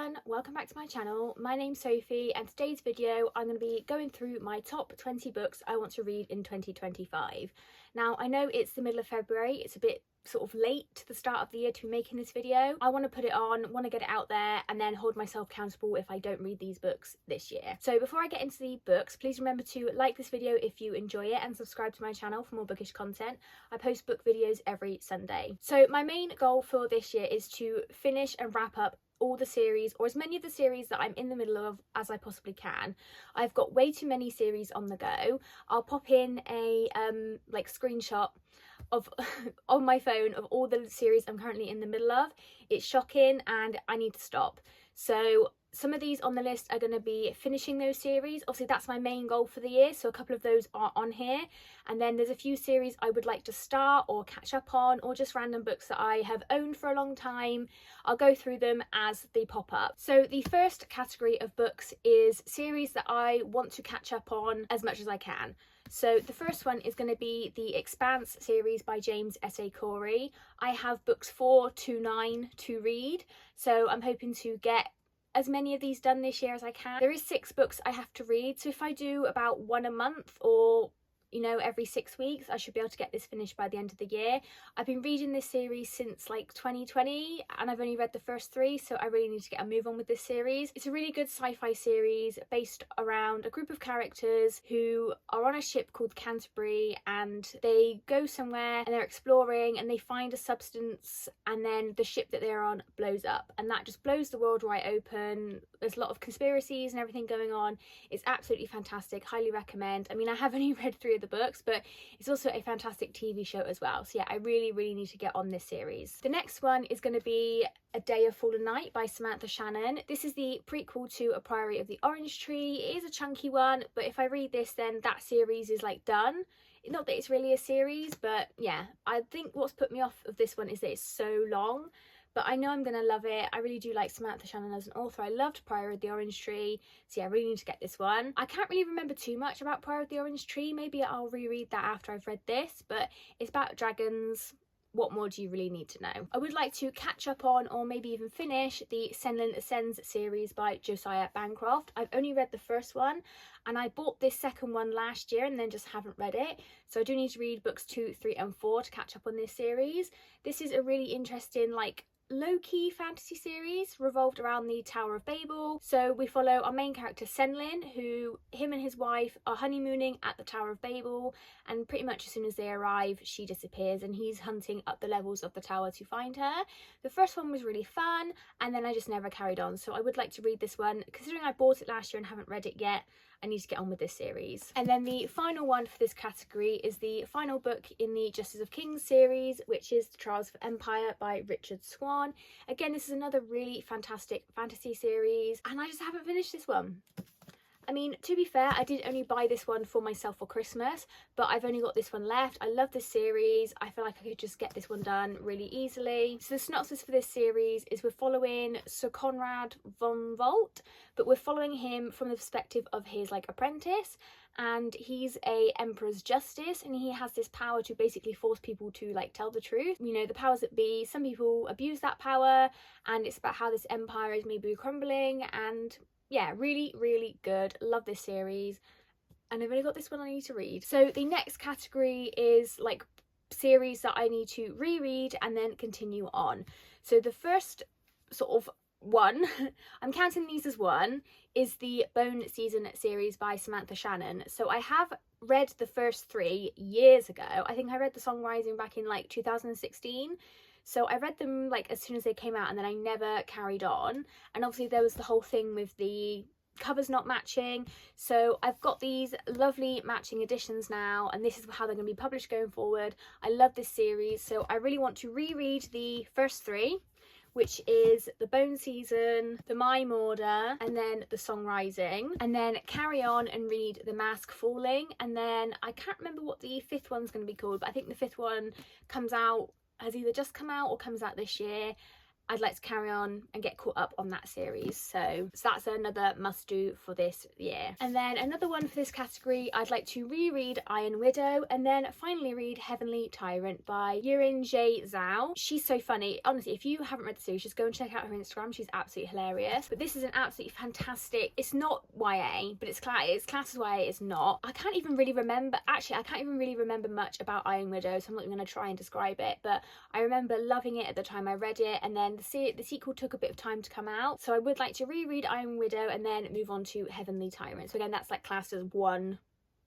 everyone, welcome back to my channel. My name's Sophie and today's video I'm going to be going through my top 20 books I want to read in 2025. Now I know it's the middle of February, it's a bit sort of late to the start of the year to be making this video. I want to put it on, want to get it out there and then hold myself accountable if I don't read these books this year. So before I get into the books, please remember to like this video if you enjoy it and subscribe to my channel for more bookish content. I post book videos every Sunday. So my main goal for this year is to finish and wrap up all the series, or as many of the series that I'm in the middle of as I possibly can. I've got way too many series on the go. I'll pop in a like screenshot of on my phone of all the series I'm currently in the middle of. It's shocking and I need to stop. So some of these on the list are going to be finishing those series. Obviously that's my main goal for the year, so a couple of those are on here, and then there's a few series I would like to start or catch up on, or just random books that I have owned for a long time. I'll go through them as they pop up. So the first category of books is series that I want to catch up on as much as I can. So the first one is going to be the Expanse series by James S.A. Corey. I have books 4 to 9 to read, so I'm hoping to get as many of these done this year as I can. There is 6 books I have to read, so if I do about one a month, or you know, every 6 weeks, I should be able to get this finished by the end of the year. I've been reading this series since like 2020 and I've only read the first 3, so I really need to get a move on with this series. It's a really good sci-fi series based around a group of characters who are on a ship called Canterbury, and they go somewhere and they're exploring and they find a substance, and then the ship that they're on blows up, and that just blows the world right open. There's a lot of conspiracies and everything going on. It's absolutely fantastic, highly recommend. I mean, I have only read 3 of the books, but it's also a fantastic TV show as well, so yeah, I really need to get on this series. The next one is going to be A Day of Fallen Night by Samantha Shannon. This is the prequel to A Priory of the Orange Tree. It is a chunky one, but if I read this then that series is like done. Not that it's really a series, but yeah, I think what's put me off of this one is that it's so long. But I know I'm going to love it. I really do like Samantha Shannon as an author. I loved Priory of the Orange Tree. So yeah, I really need to get this one. I can't really remember too much about Priory of the Orange Tree. Maybe I'll reread that after I've read this. But it's about dragons. What more do you really need to know? I would like to catch up on, or maybe even finish, the Senlin Ascends series by Josiah Bancroft. I've only read the first one, and I bought this second one last year and then just haven't read it. So I do need to read books 2, 3 and 4 to catch up on this series. This is a really interesting, like, low-key fantasy series revolved around the Tower of Babel. So we follow our main character Senlin, who him and his wife are honeymooning at the Tower of Babel, and pretty much as soon as they arrive she disappears and he's hunting up the levels of the tower to find her. The first one was really fun and then I just never carried on, so I would like to read this one. Considering I bought it last year and haven't read it yet, I need to get on with this series. And then the final one for this category is the final book in the Justice of Kings series, which is The Trials of Empire by Richard Swan. Again, this is another really fantastic fantasy series and I just haven't finished this one. I mean, to be fair, I did only buy this one for myself for Christmas, but I've only got this one left. I love this series. I feel like I could just get this one done really easily. So the synopsis for this series is we're following Sir Conrad von Volt, but we're following him from the perspective of his like apprentice, and he's a Emperor's Justice, and he has this power to basically force people to like tell the truth. You know, the powers that be, some people abuse that power, and it's about how this empire is maybe crumbling. And yeah, really good. Love this series, and I've only got this one I need to read. So the next category is like series that I need to reread and then continue on. So the first sort of one, I'm counting these as one, is the Bone Season series by Samantha Shannon. So I have read the first 3 years ago. I think I read The Song Rising back in like 2016. So I read them like as soon as they came out and then I never carried on. And obviously there was the whole thing with the covers not matching. So I've got these lovely matching editions now, and this is how they're going to be published going forward. I love this series, so I really want to reread the first 3, which is The Bone Season, The Mime Order, and then The Song Rising, and then carry on and read The Mask Falling. And then I can't remember what the 5th one's going to be called, but I think the 5th one has either just come out or comes out this year. I'd like to carry on and get caught up on that series. So that's another must do for this year. And then another one for this category, I'd like to reread Iron Widow and then finally read Heavenly Tyrant by Yurin J. Zhao. She's so funny. Honestly, if you haven't read the series, just go and check out her Instagram. She's absolutely hilarious. But this is an absolutely fantastic, it's not YA, but it's classed as YA, it's not. I can't even really remember much about Iron Widow, so I'm not even going to try and describe it, but I remember loving it at the time I read it, and then the sequel took a bit of time to come out, so I would like to reread Iron Widow and then move on to Heavenly Tyrant. So again, that's like classed as one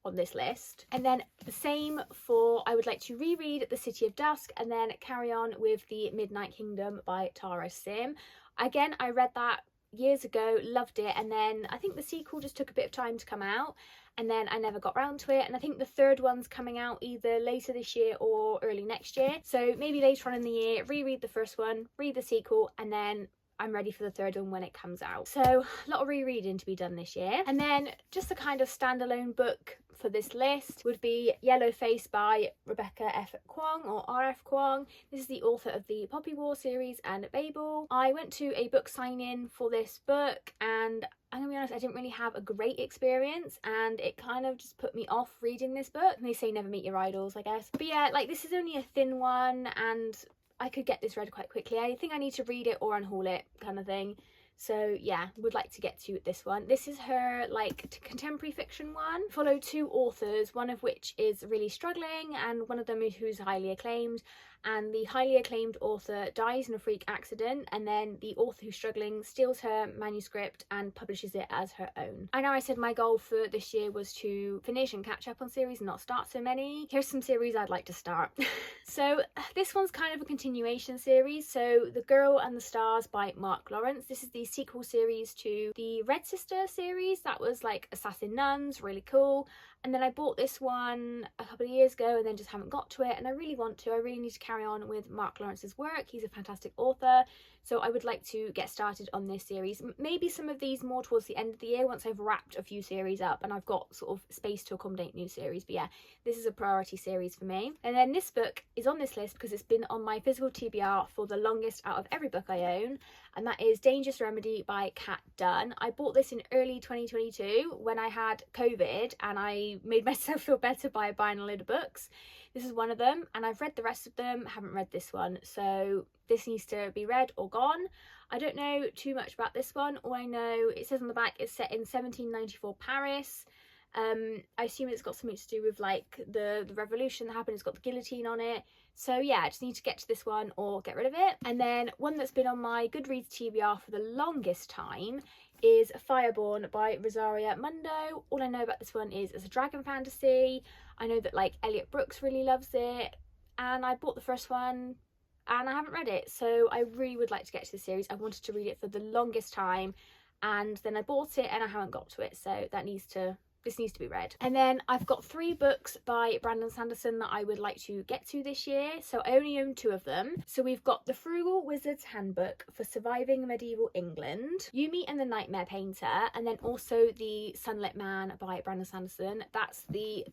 on this list. And then the same for, I would like to reread The City of Dusk and then carry on with The Midnight Kingdom by Tara Sim. Again, I read that years ago, loved it, and then I think the sequel just took a bit of time to come out, and then I never got round to it, and I think the third one's coming out either later this year or early next year, so maybe later on in the year reread the first one, read the sequel, and then I'm ready for the third one when it comes out. So a lot of rereading to be done this year. And then just a kind of standalone book for this list would be Yellow Face by Rebecca F. Kwong, or R.F. Kwong. This is the author of the Poppy War series and Babel. I went to a book sign-in for this book, and I'm gonna be honest, I didn't really have a great experience, and it kind of just put me off reading this book. And they say never meet your idols, I guess. But yeah, like, this is only a thin one, and I could get this read quite quickly. I think I need to read it or unhaul it, kind of thing. So yeah, would like to get to this one. This is her like contemporary fiction one. Follow two authors, one of which is really struggling and one of them who's highly acclaimed. And the highly acclaimed author dies in a freak accident, and then the author who's struggling steals her manuscript and publishes it as her own. I know I said my goal for this year was to finish and catch up on series and not start so many. Here's some series I'd like to start. So this one's kind of a continuation series. So The Girl and the Stars by Mark Lawrence. This is the sequel series to the Red Sister series that was like Assassin Nuns, really cool. And then I bought this one a couple of years ago and then just haven't got to it, and I really want to. I really need to carry on with Mark Lawrence's work. He's a fantastic author, so I would like to get started on this series. Maybe some of these more towards the end of the year once I've wrapped a few series up and I've got sort of space to accommodate new series. But yeah, this is a priority series for me. And then this book is on this list because it's been on my physical TBR for the longest out of every book I own, and that is Dangerous Remedy by Kat Dunn. I bought this in early 2022 when I had COVID, and I made myself feel better by buying a load of books. This is one of them, and I've read the rest of them, haven't read this one, so this needs to be read or gone. I don't know too much about this one. All I know, it says on the back it's set in 1794 Paris. I assume it's got something to do with like the revolution that happened. It's got the guillotine on it. So yeah, I just need to get to this one or get rid of it. And then one that's been on my Goodreads TBR for the longest time is Fireborn by Rosaria Mundo. All I know about this one is it's a dragon fantasy. I know that like Elliot Brooks really loves it, and I bought the first one and I haven't read it, so I really would like to get to the series. I wanted to read it for the longest time, and then I bought it and I haven't got to it, so this needs to be read. And then I've got 3 books by Brandon Sanderson that I would like to get to this year, so I only own 2 of them. So we've got The Frugal Wizard's Handbook for Surviving Medieval England, Yumi and the Nightmare Painter, and then also The Sunlit Man by Brandon Sanderson. That's the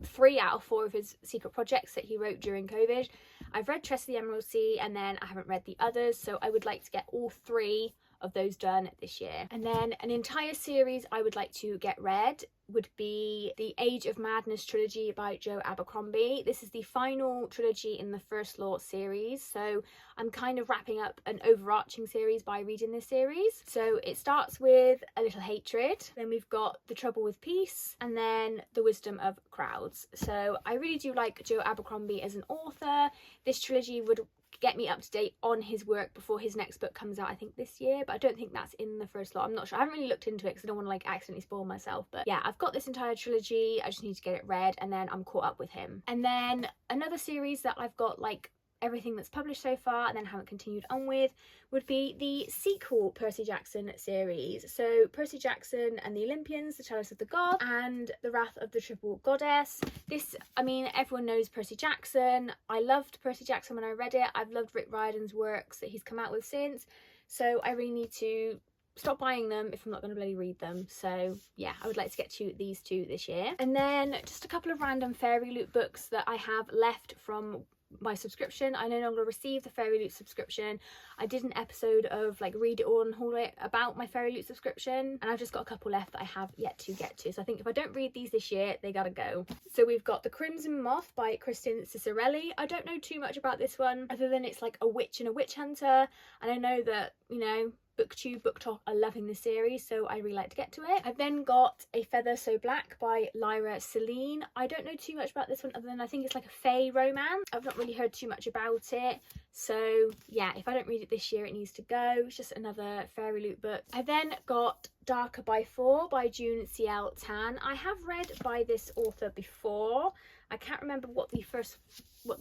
3 out of 4 of his secret projects that he wrote during COVID. I've read Tress of the Emerald Sea, and then I haven't read the others, so I would like to get all 3 of those done this year. And then an entire series I would like to get read would be the Age of Madness trilogy by Joe Abercrombie. This is the final trilogy in the First Law series, so I'm kind of wrapping up an overarching series by reading this series. So it starts with A Little Hatred, then we've got The Trouble with Peace, and then The Wisdom of Crowds. So I really do like Joe Abercrombie as an author. This trilogy would get me up to date on his work before his next book comes out, I think this year, but I don't think that's in the First Lot. I'm not sure. I haven't really looked into it because I don't want to like accidentally spoil myself, but yeah, I've got this entire trilogy. I just need to get it read, and then I'm caught up with him. And then another series that I've got like everything that's published so far and then haven't continued on with would be the sequel Percy Jackson series. So Percy Jackson and the Olympians, The Chalice of the God, and The Wrath of the Triple Goddess. This, I mean, everyone knows Percy Jackson. I loved Percy Jackson when I read it. I've loved Rick Riordan's works that he's come out with since, so I really need to stop buying them if I'm not going to bloody read them. So yeah, I would like to get to these 2 this year. And then just a couple of random fairy loot books that I have left from my subscription. I no longer receive the Fairy Loot subscription. I did an episode of like read it all and haul it about my Fairy Loot subscription, and I've just got a couple left that I have yet to get to. So I think if I don't read these this year, they gotta go. So we've got The Crimson Moth by Kristen Cicerelli. I don't know too much about this one other than it's like a witch and a witch hunter, and I know that, you know, BookTube, BookTok are loving the series, so I really like to get to it. I've then got A Feather So Black by Lyra Celine. I don't know too much about this one other than I think it's like a fae romance. I've not really heard too much about it, so yeah, if I don't read it this year, it needs to go. It's just another Fairy Loot book. I then got Darker by 4 by June C.L. Tan. I have read by this author before. I can't remember what the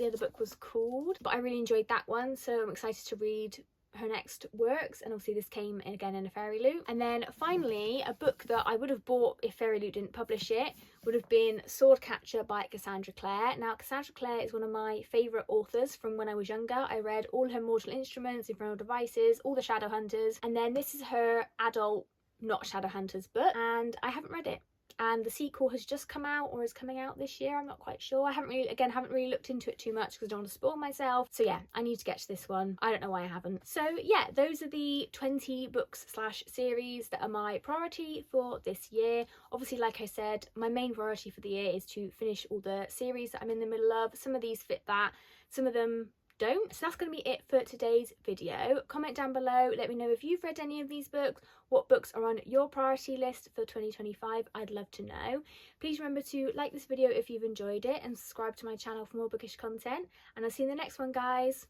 other book was called, but I really enjoyed that one, so I'm excited to read her next works, and obviously this came in again in a Fairy Loot. And then finally, a book that I would have bought if Fairy Loot didn't publish it would have been Swordcatcher by Cassandra Clare. Now, Cassandra Clare is one of my favourite authors from when I was younger. I read all her Mortal Instruments, Infernal Devices, all the Shadowhunters, and then this is her adult not Shadowhunters book, and I haven't read it. And the sequel has just come out, or is coming out this year, I'm not quite sure. I haven't really looked into it too much because I don't want to spoil myself. So yeah, I need to get to this one. I don't know why I haven't. So yeah, those are the 20 books / series that are my priority for this year. Obviously, like I said, my main priority for the year is to finish all the series that I'm in the middle of. Some of these fit that, some of them don't. So that's going to be it for today's video. Comment down below, let me know if you've read any of these books, what books are on your priority list for 2025. I'd love to know. Please remember to like this video if you've enjoyed it, and subscribe to my channel for more bookish content, and I'll see you in the next one, guys.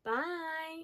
Bye.